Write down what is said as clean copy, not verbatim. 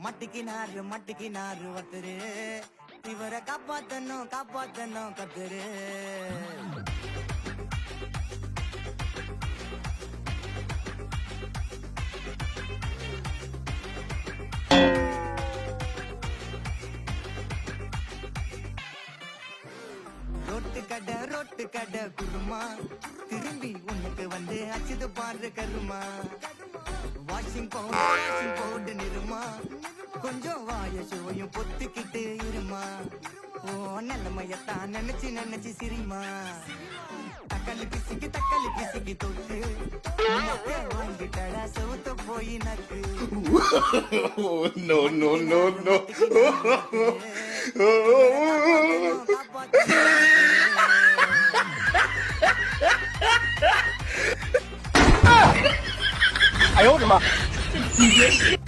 மட்டிக்கினாரு ஒருத்தரு இவரை காப்பாத்தணும் கத்துரு ரோட்டு கடை குருமா திரும்பி உனக்கு வந்து அச்சுது பாரு கருமா வாஷிங் பவுடர் நிறுமா கொஞ்சம் வாய சுவையும் பொத்துக்கிட்டு இருமா ஓ நல்லமையத்தான் நினைச்சு சிரிமா தக்காளி பிசிக்கி தொட்டு வாங்கிட்டடா சவுத்த போய் நக்கு no. I owed him up.